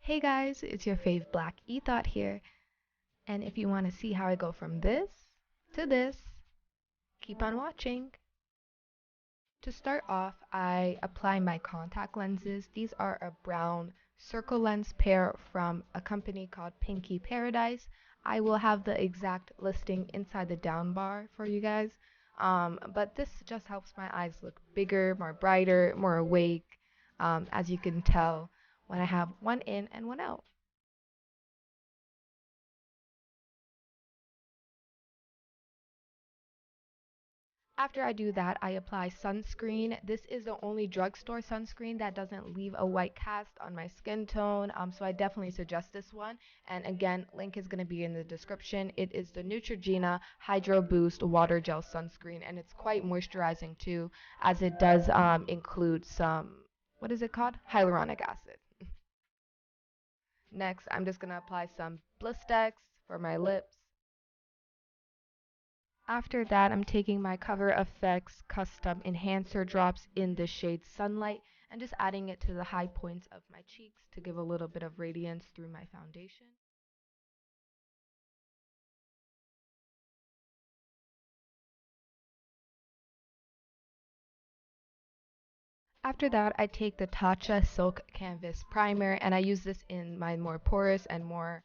Hey guys, it's your fave Black Ethot here, and if you want to see how I go from this to this, keep on watching. To start off, I apply my contact lenses. These are a brown circle lens pair from a company called Pinky Paradise. I will have the exact listing inside the down bar for you guys. But this just helps my eyes look bigger, more brighter, more awake, as you can tell when I have one in and one out. After I do that, I apply sunscreen. This is the only drugstore sunscreen that doesn't leave a white cast on my skin tone, so I definitely suggest this one. And again, link is going to be in the description. It is the Neutrogena Hydro Boost Water Gel Sunscreen, and it's quite moisturizing too, as it does include some, what is it called? Hyaluronic acid. Next, I'm just going to apply some Blistex for my lips. After that, I'm taking my Cover FX Custom Enhancer drops in the shade Sunlight and just adding it to the high points of my cheeks to give a little bit of radiance through my foundation. After that, I take the Tatcha Silk Canvas Primer and I use this in my more porous and more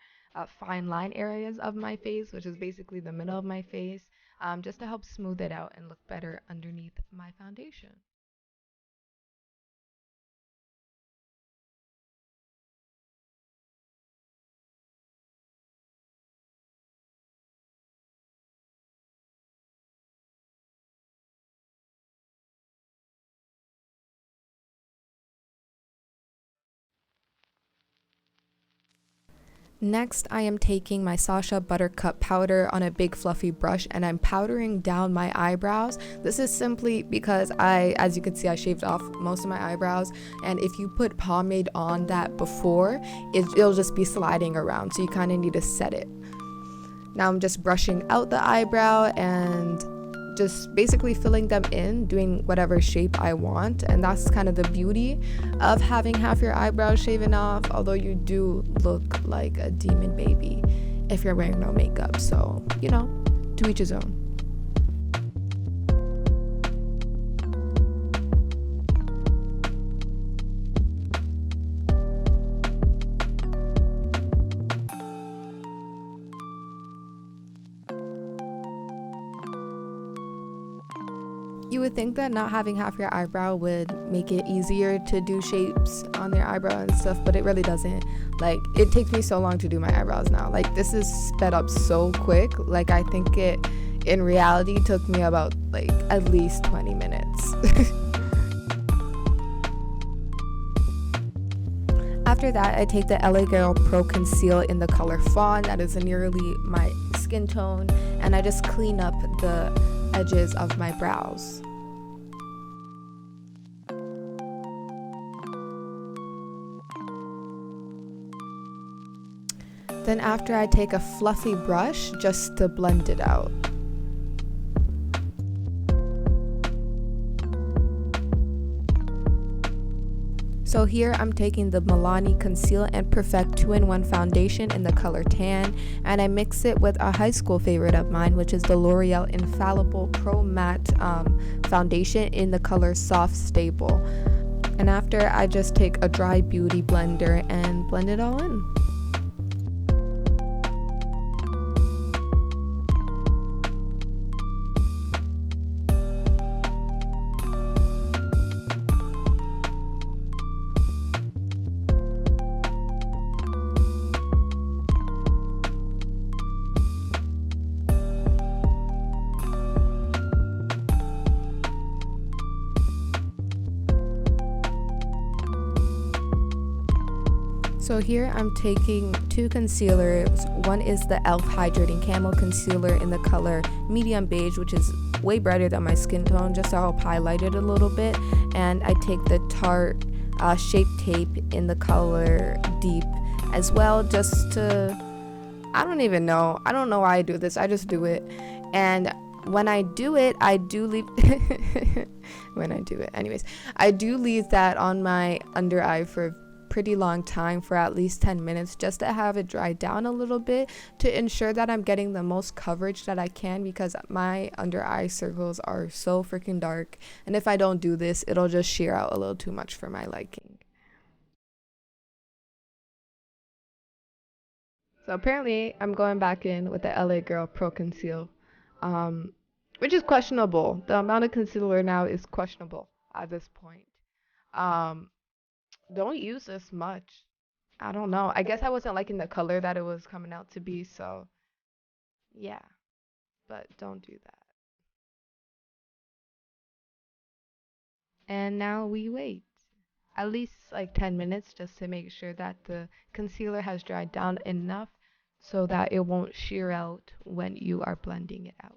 fine line areas of my face, which is basically the middle of my face, just to help smooth it out and look better underneath my foundation. Next, I am taking my Sasha Buttercup powder on a big fluffy brush and I'm powdering down my eyebrows. This is simply because as you can see, I shaved off most of my eyebrows, and if you put pomade on that before, it'll just be sliding around, so you kind of need to set it. Now I'm just brushing out the eyebrow and just basically filling them in, doing whatever shape I want. And that's kind of the beauty of having half your eyebrows shaven off, although you do look like a demon baby if you're wearing no makeup. So, to each his own. You would think that not having half your eyebrow would make it easier to do shapes on their eyebrow and stuff, but it really doesn't. Like, it takes me so long to do my eyebrows now. Like, this is sped up so quick. Like, I think it in reality took me about like at least 20 minutes. After that, I take the LA Girl Pro Conceal in the color Fawn. That is nearly my skin tone, and I just clean up the edges of my brows. Then after, I take a fluffy brush just to blend it out. So here I'm taking the Milani Conceal and Perfect 2-in-1 foundation in the color Tan, and I mix it with a high school favorite of mine, which is the L'Oreal Infallible Pro Matte foundation in the color Soft Stable. And after, I just take a dry beauty blender and blend it all in. So here I'm taking two concealers. One is the e.l.f. Hydrating Camo Concealer in the color Medium Beige, which is way brighter than my skin tone, just to help highlight it a little bit. And I take the Tarte Shape Tape in the color Deep as well, just to, I don't know why I do this, I just do it. And when I do it, I do leave I do leave that on my under eye for pretty long time, for at least 10 minutes, just to have it dry down a little bit, to ensure that I'm getting the most coverage that I can, because my under eye circles are so freaking dark, and if I don't do this, it'll just sheer out a little too much for my liking. So apparently I'm going back in with the LA Girl Pro Conceal, um, which is questionable. The amount of concealer now is questionable at this point. Um, don't use this much. I don't know. I guess I wasn't liking the color that it was coming out to be, so yeah, but don't do that. And now we wait at least like 10 minutes just to make sure that the concealer has dried down enough so that it won't sheer out when you are blending it out.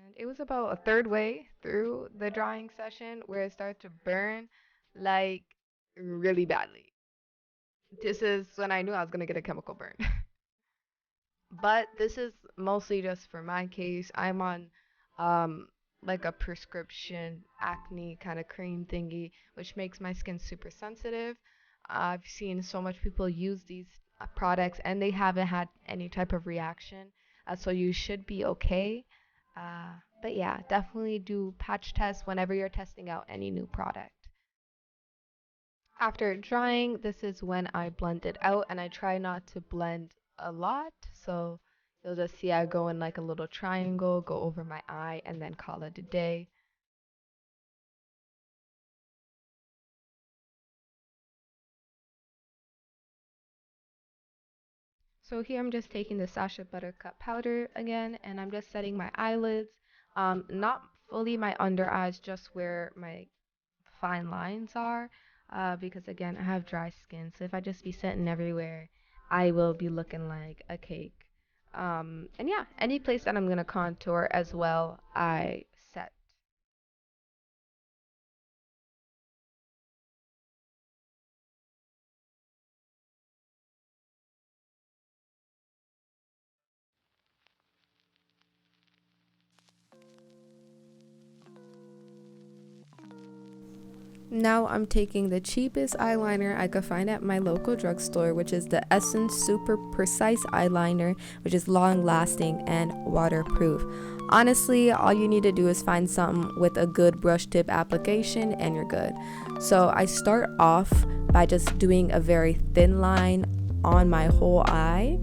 And it was about a third way through the drying session where it started to burn like really badly. This is when I knew I was going to get a chemical burn. But this is mostly just for my case. I'm on um like a prescription acne kind of cream thingy, which makes my skin super sensitive. I've seen so much people use these products and they haven't had any type of reaction, so you should be okay. But yeah, definitely do patch tests whenever you're testing out any new product. After drying, this is when I blend it out, and I try not to blend a lot. So you'll just see I go in like a little triangle, go over my eye, and then call it a day. So here I'm just taking the Sasha Buttercup powder again, and I'm just setting my eyelids. Not fully my under eyes, just where my fine lines are, because again, I have dry skin. So if I just be setting everywhere, I will be looking like a cake. And yeah, any place that I'm gonna contour as well, I set. Now I'm taking the cheapest eyeliner I could find at my local drugstore, which is the Essence Super Precise Eyeliner, which is long lasting and waterproof. Honestly, all you need to do is find something with a good brush tip application and you're good. So I start off by just doing a very thin line on my whole eye.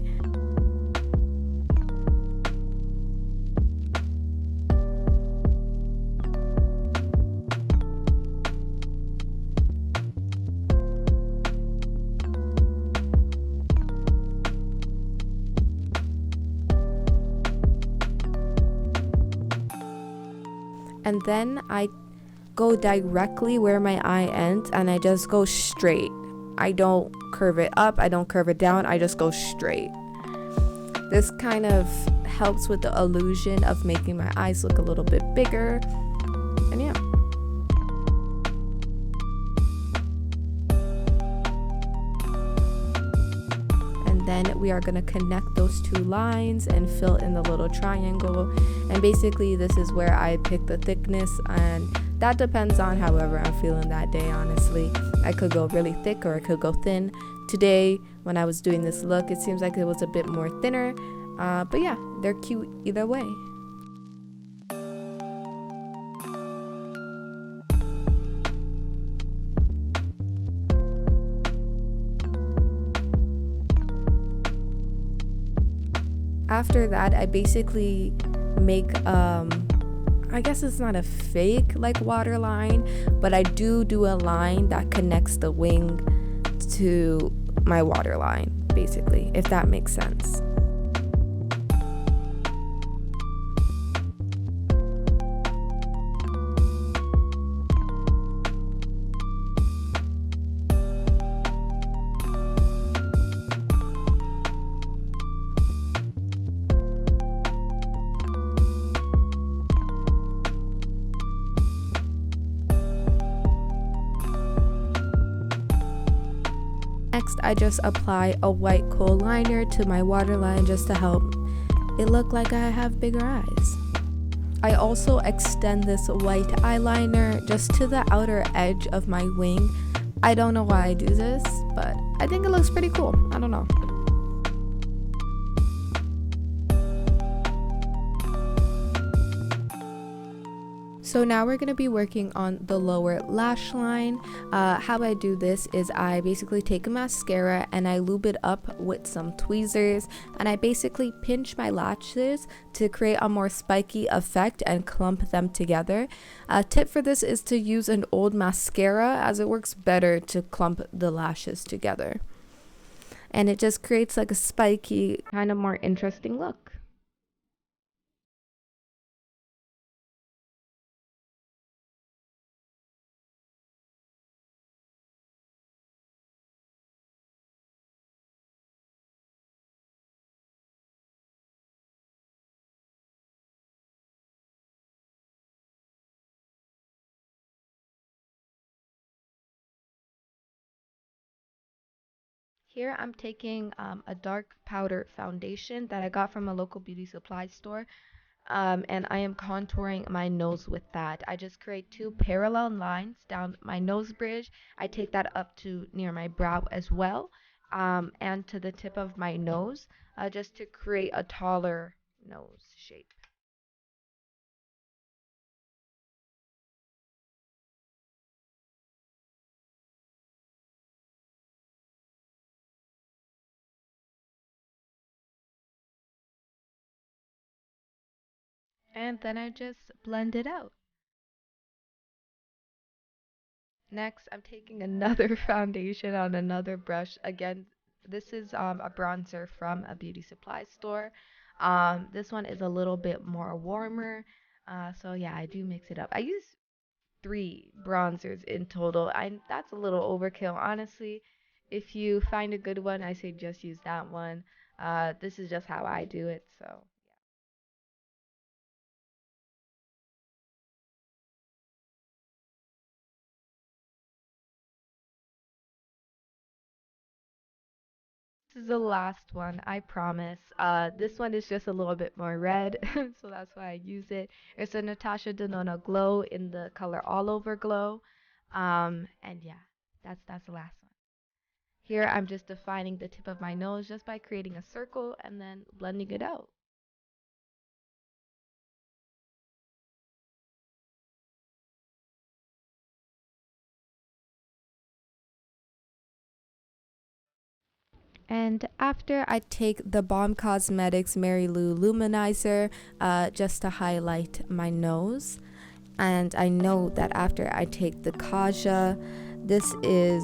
And then I go directly where my eye ends and I just go straight. I don't curve it up, I don't curve it down, I just go straight. This kind of helps with the illusion of making my eyes look a little bit bigger. And yeah. Then we are going to connect those two lines and fill in the little triangle, and basically this is where I pick the thickness, and that depends on however I'm feeling that day. Honestly, I could go really thick or I could go thin. Today when I was doing this look, it seems like it was a bit more thinner, but yeah, they're cute either way. After that, I basically make I guess it's not a fake like waterline, but I do a line that connects the wing to my waterline, basically, if that makes sense. Next, I just apply a white kohl liner to my waterline just to help it look like I have bigger eyes. I also extend this white eyeliner just to the outer edge of my wing. I don't know why I do this, but I think it looks pretty cool. I don't know. So now we're going to be working on the lower lash line. How I do this is I basically take a mascara and I lube it up with some tweezers, and I basically pinch my lashes to create a more spiky effect and clump them together. A tip for this is to use an old mascara, as it works better to clump the lashes together. And it just creates like a spiky, kind of more interesting look. Here I'm taking a dark powder foundation that I got from a local beauty supply store, and I am contouring my nose with that. I just create two parallel lines down my nose bridge. I take that up to near my brow as well, and to the tip of my nose, just to create a taller nose shape. And then I just blend it out. Next, I'm taking another foundation on another brush. Again, this is a bronzer from a beauty supply store. This one is a little bit more warmer. So yeah, I do mix it up. I use three bronzers in total. That's a little overkill, honestly. If you find a good one, I say just use that one. This is just how I do it, so. This is the last one, I promise. This one is just a little bit more red, so that's why I use it. It's a Natasha Denona Glow in the color All Over Glow. And yeah, that's the last one. Here I'm just defining the tip of my nose just by creating a circle and then blending it out. And after, I take the Balm Cosmetics Mary Lou Luminizer just to highlight my nose. And I know that after I take the Kaja, this is,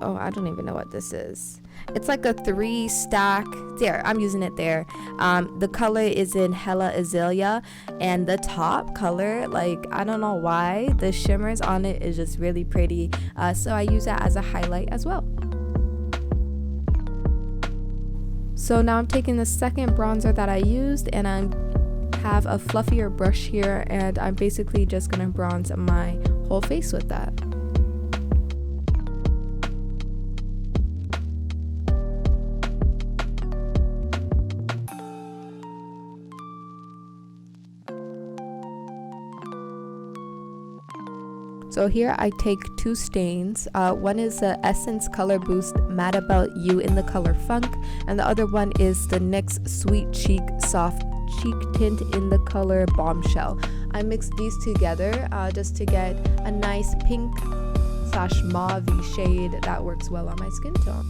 oh, I don't even know what this is. It's like a 3-stack. There, I'm using it there. The color is in Hella Azalea, and the top color, like, I don't know why, the shimmers on it is just really pretty. So I use that as a highlight as well. So now I'm taking the second bronzer that I used, and I have a fluffier brush here, and I'm basically just gonna bronze my whole face with that. So here I take two stains. One is the Essence Color Boost Mad About You in the color Funk, and the other one is the NYX Sweet Cheek Soft Cheek Tint in the color Bombshell. I mixed these together just to get a nice pink / mauve shade that works well on my skin tone.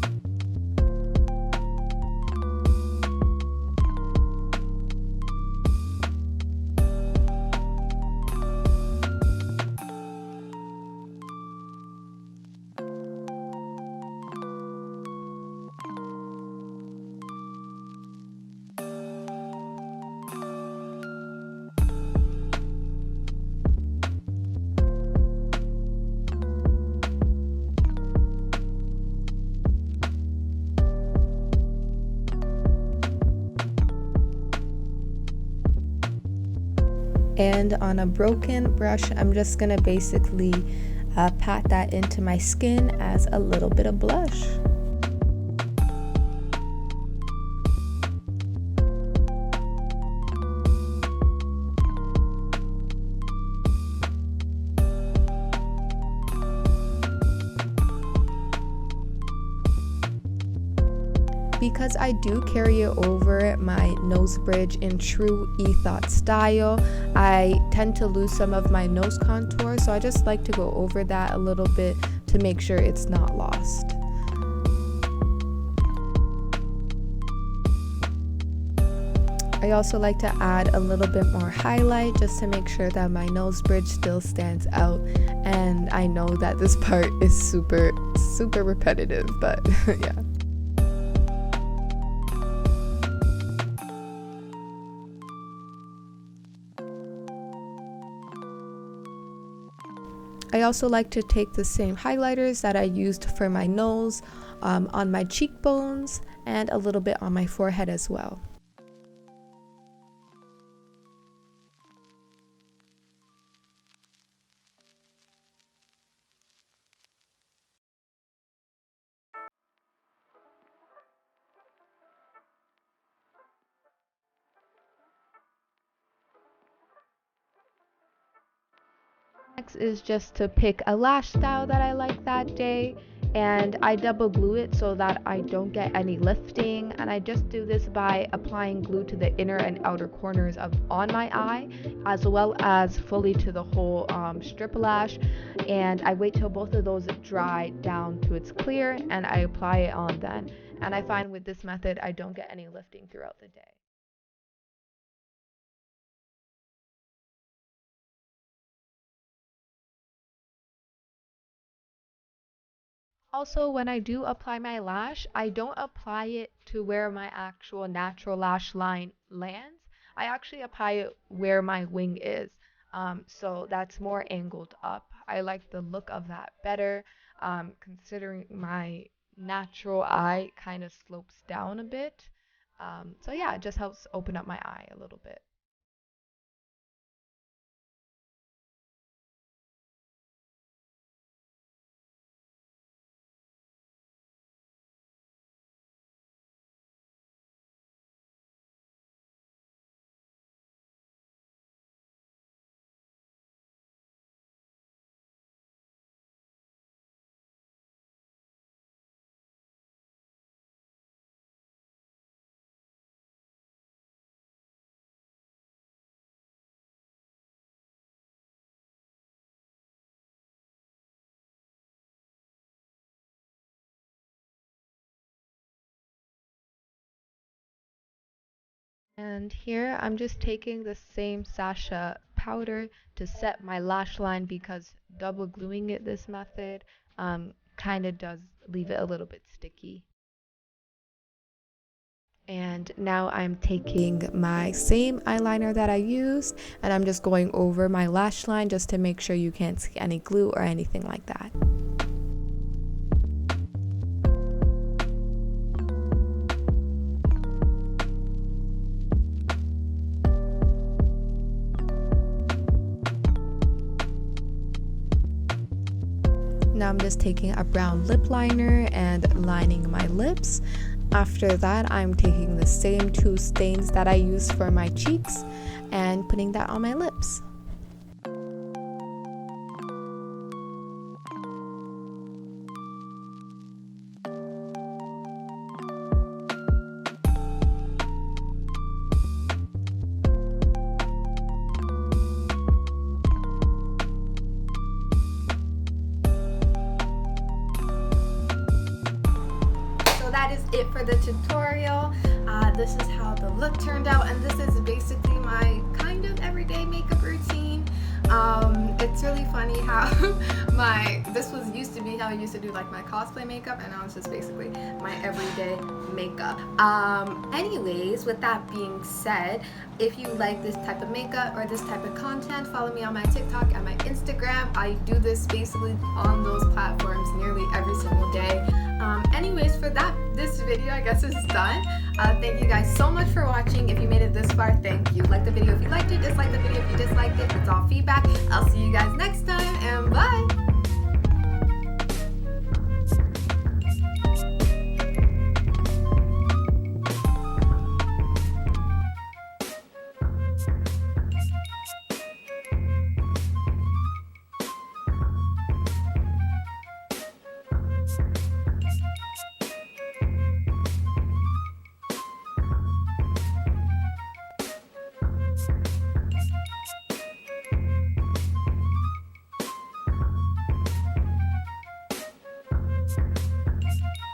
And on a broken brush, I'm just gonna basically pat that into my skin as a little bit of blush. because I do carry it over my nose bridge in true e-thought style, I tend to lose some of my nose contour, so I just like to go over that a little bit to make sure it's not lost. I also like to add a little bit more highlight just to make sure that my nose bridge still stands out, and I know that this part is super repetitive, but yeah. I also like to take the same highlighters that I used for my nose on my cheekbones and a little bit on my forehead as well. Next is just to pick a lash style that I like that day, and I double glue it so that I don't get any lifting, and I just do this by applying glue to the inner and outer corners on my eye, as well as fully to the whole strip lash, and I wait till both of those dry down to its clear and I apply it on then. And I find with this method I don't get any lifting throughout the day. Also, when I do apply my lash, I don't apply it to where my actual natural lash line lands. I actually apply it where my wing is. So that's more angled up. I like the look of that better, considering my natural eye kind of slopes down a bit. So yeah, it just helps open up my eye a little bit. And here I'm just taking the same Sasha powder to set my lash line because double gluing it this method kind of does leave it a little bit sticky. And now I'm taking my same eyeliner that I used and I'm just going over my lash line just to make sure you can't see any glue or anything like that. Now I'm just taking a brown lip liner and lining my lips. After that, I'm taking the same two stains that I used for my cheeks and putting that on my lips. That is it for the tutorial. This is how the look turned out, and this is basically my kind of everyday makeup routine. It's really funny how this was used to be how I used to do like my cosplay makeup, and now it's just basically my everyday makeup. Anyways, with that being said, if you like this type of makeup or this type of content, follow me on my TikTok and my Instagram. I do this basically on those platforms nearly every single day. Anyways, for this video I guess is done. Thank you guys so much for watching. If you made it this far, thank you. Like the video if you liked it, dislike the video if you disliked it. It's all feedback. I'll see you guys next time, and bye.